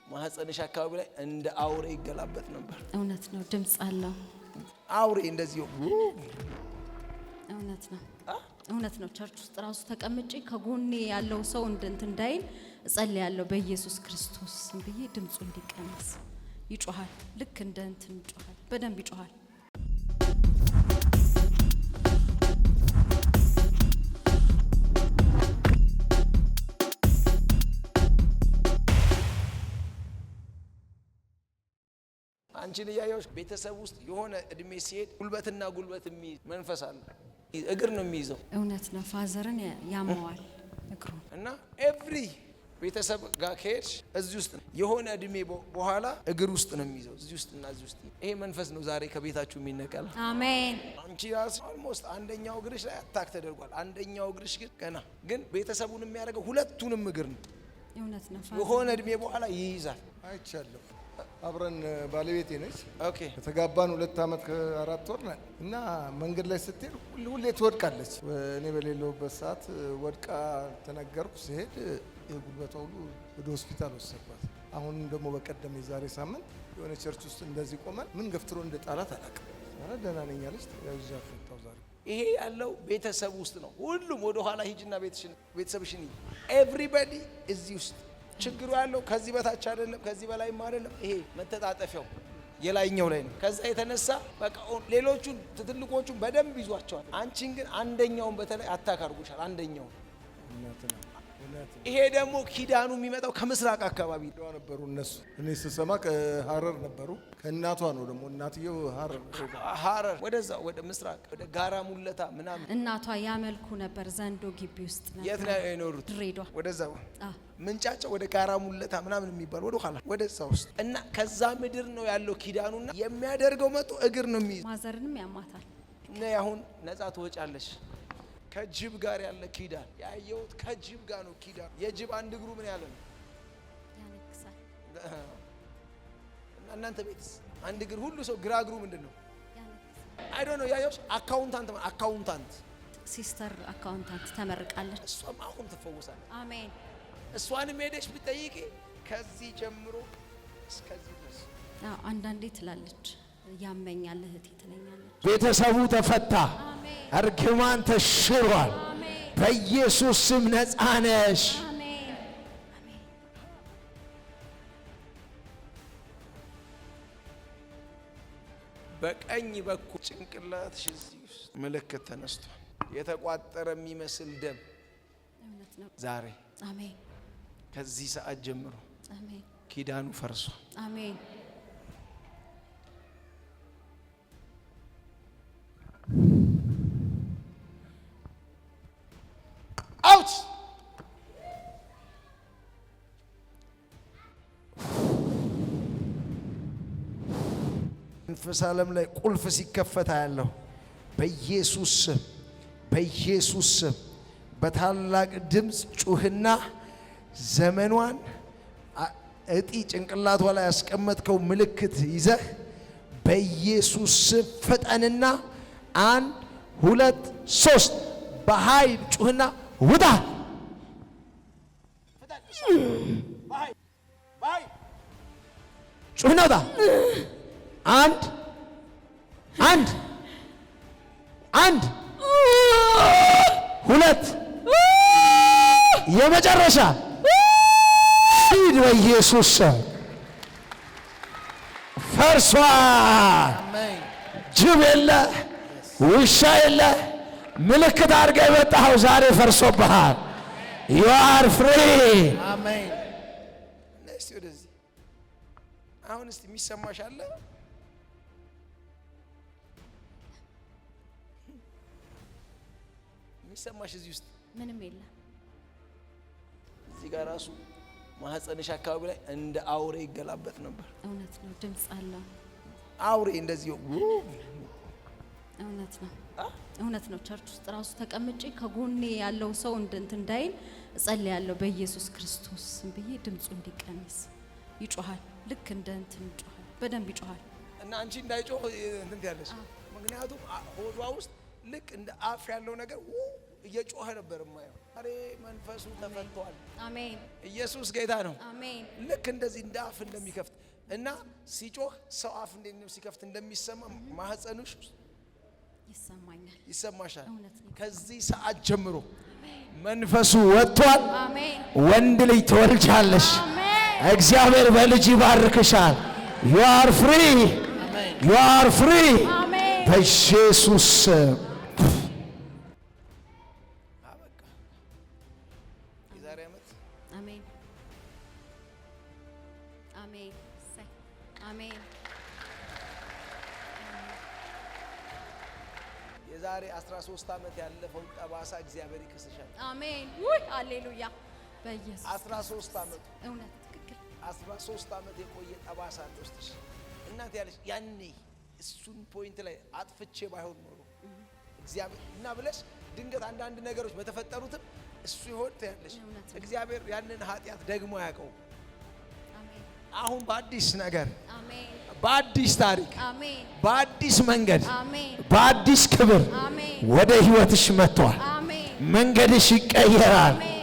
ማህፀንሽ አካባቢ ላይ እንደ አውሬ ይገላበጥ ነበር። እውነት ነው። ድምጽ አለው። አውሬ እንደዚህ እውነት ነው። ቸርች ውስጥ ራሱ ተቀምጬ ከጎኔ ያለው ሰው እንዳይል እጸልያለሁ በኢየሱስ ክርስቶስ ስም ብዬ ድምጹ እንዲቀነስ። ይጮሃል። ልክ እንደ ይጮሃል። በደንብ ይጮሃል። አንቺን ያያውሽ ቤተሰብ ውስጥ የሆነ እድሜ ሲሄድ ጉልበትና ጉልበት መንፈስ አለ። እግር ነው የሚይዘው። እውነት ነው። ፋዘርን ያመዋል እግሩ እና ኤቭሪ ቤተሰብ ጋር ከሄድሽ እዚህ ውስጥ የሆነ እድሜ በኋላ እግር ውስጥ ነው የሚይዘው። እዚህ ውስጥና እዚህ ውስጥ ይሄ መንፈስ ነው ዛሬ ከቤታችሁ የሚነቀል። አሜን። አንቺ ራስ ኦልሞስት አንደኛው እግርሽ ላይ አታክ ተደርጓል። አንደኛው እግርሽ ግን ቤተሰቡን የሚያደርገው ሁለቱንም እግር ነው። እውነት ነው። የሆነ እድሜ በኋላ ይይዛል። አይቻለሁ። አብረን ባለቤቴ ነች። ኦኬ ከተጋባን 2 ዓመት ከ4 ወር ነን እና መንገድ ላይ ስትሄድ ሁሌ ትወድቃለች። እኔ በሌለውበት ሰዓት ወድቃ ተነገርኩ። ሲሄድ የጉልበቷ ሁሉ ወደ ሆስፒታል ወሰድኳት። አሁን ደግሞ በቀደም የዛሬ ሳምንት የሆነ ቸርች ውስጥ እንደዚህ ቆመን ምን ገፍትሮ እንደ ጣላት አላውቅም። ማለት ደህና ነኝ አለች። ያውዛ ፈታው ዛሬ ይሄ ያለው ቤተሰብ ውስጥ ነው። ሁሉም ወደ ኋላ ሂጅና ቤተሰብሽን ኤቭሪባዲ እዚህ ውስጥ ችግሩ ያለው ከዚህ በታች አይደለም፣ ከዚህ በላይም አይደለም። ይሄ መተጣጠፊያው የላይኛው ላይ ነው። ከዛ የተነሳ በቃ ሌሎቹን ትልቆቹን በደንብ ይዟቸዋል። አንቺን ግን አንደኛውን በተለይ አታካርጉሻል። አንደኛውን ይሄ ደግሞ ኪዳኑ የሚመጣው ከምስራቅ አካባቢ ነበሩ እነሱ። እኔ ስሰማ ከሐረር ነበሩ። ከእናቷ ነው ደግሞ እናትየው ሐረር ወደዛ ወደ ምስራቅ ወደ ጋራ ሙለታ ምናምን እናቷ ያመልኩ ነበር። ዘንዶ ግቢ ውስጥ ነበር። የት ነው የኖሩት? ድሬዳዋ ወደዛ ምንጫቸው ወደ ጋራ ሙለታ ምናምን የሚባል ወደ ኋላ ወደዛ ውስጥ እና ከዛ ምድር ነው ያለው ኪዳኑና የሚያደርገው መጥቶ እግር ነው የሚይዝ። ማዘርንም ያማታል። ነይ አሁን ነፃ ትወጫለሽ። ከጅብ ጋር ያለ ኪዳን ያየሁት ከጅብ ጋር ነው ኪዳን። የጅብ አንድ እግሩ ምን ያለ ነው? ያነክሳል። እናንተ ቤትስ አንድ እግር ሁሉ ሰው ግራ እግሩ ምንድነው? ያነክሳል። አይ ዶንት ኖ። ያየሁት አካውንታንት ሲስተር አካውንታንት ተመርቃለች። እሷም አሁን ትፈወሳለች። አሜን። እሷንም ሄደሽ ብትጠይቂ ከዚህ ጀምሮ እስከዚህ ድረስ አንዳንዴ ትላለች ያመኛል እህቴ ትለኛለች። ቤተሰቡ ተፈታ። እርግማን ተሽሯል። በኢየሱስ ስም ነፃ ነሽ። በቀኝ በኩል ጭንቅላትሽ እዚህ ውስጥ ምልክት ተነስቷል። የተቋጠረ የሚመስል ደም ዛሬ አሜን። ከዚህ ሰዓት ጀምሮ አሜን። ኪዳኑ ፈርሷል። አሜን። አውት መንፈስ ዓለም ላይ ቁልፍ ሲከፈታ ያለው በኢየሱስ ስም በታላቅ ድምፅ ጩህና ዘመኗን እጢ ጭንቅላቷ ላይ ያስቀመጥከው ምልክት ይዘህ በኢየሱስ ስም ፍጠንና 1 2 3 በኃይል ጩህና ውጣ። ጩህና ውጣ። 1 2 የመጨረሻ ሂድ በኢየሱስ ስም። ፈርሷል። ጅብ የለ፣ ውሻ የለ፣ ምልክት አድርገህ የመጣኸው ዛሬ ፈርሶብሃል። you are free። አሜን። እስቲ ወደዚህ አሁን እስቲ የሚሰማሽ አለ? የሚሰማሽ እዚህ ውስጥ ምንም የለም። እዚህ ጋር ራሱ ማህፀንሽ አካባቢ ላይ እንደ አውሬ ይገላበጥ ነበር። እውነት ነው። ድምጽ አለው። አውሬ እንደዚህ እውነት ነው። ቸርች ውስጥ ራሱ ተቀምጬ ከጎኔ ያለው ሰው እንዳይል እጸልያለሁ በኢየሱስ ክርስቶስ ስም ብዬ ድምጹ እንዲቀነስ። ይጮሃል። ልክ እንደ ይጮሃል። በደንብ ይጮሃል። እና አንቺ እንዳይጮህ ያለሽ ምክንያቱም ሆዷ ውስጥ ልክ እንደ አፍ ያለው ነገር እየጮኸ ነበር የማየው። ዛሬ መንፈሱ ተፈቷል። አሜን። ኢየሱስ ጌታ ነው። አሜን። ልክ እንደዚህ እንደ አፍ እንደሚከፍት እና ሲጮህ ሰው አፍ እንደዚህ ሲከፍት እንደሚሰማ ማህፀንሽ ይሰማኛል፣ ይሰማሻል። እውነት ነው። ከዚህ ሰዓት ጀምሮ መንፈሱ ወጥቷል። አሜን። ወንድ ልጅ ትወልጃለሽ። አሜን። እግዚአብሔር በልጅ ይባርክሻል። you are free you are free አሜን። በኢየሱስ አበቃ። የዛሬ ዓመት አሜን። አሜን። አሜን። የዛሬ 13 ዓመት ያለፈው ጠባሳ እግዚአብሔር ይክስሻል። አሜን። ውይ ሃሌሉያ። በኢየሱስ 13 ዓመት እውነት ትክክል። 13 ዓመት የቆየ ጠባሳ ነው ውስጥሽ። እናት ያለሽ ያኔ እሱን ፖይንት ላይ አጥፍቼ ባይሆን ኖሮ እግዚአብሔር እና ብለሽ ድንገት አንዳንድ ነገሮች በተፈጠሩትም እሱ ይሆን ትያለሽ። እግዚአብሔር ያንን ኃጢአት ደግሞ ያውቀው። አሜን። አሁን በአዲስ ነገር፣ አሜን። በአዲስ ታሪክ፣ አሜን። በአዲስ መንገድ፣ አሜን። በአዲስ ክብር አሜን። ወደ ህይወትሽ መጥቷል። አሜን። መንገድሽ ይቀየራል። አሜን።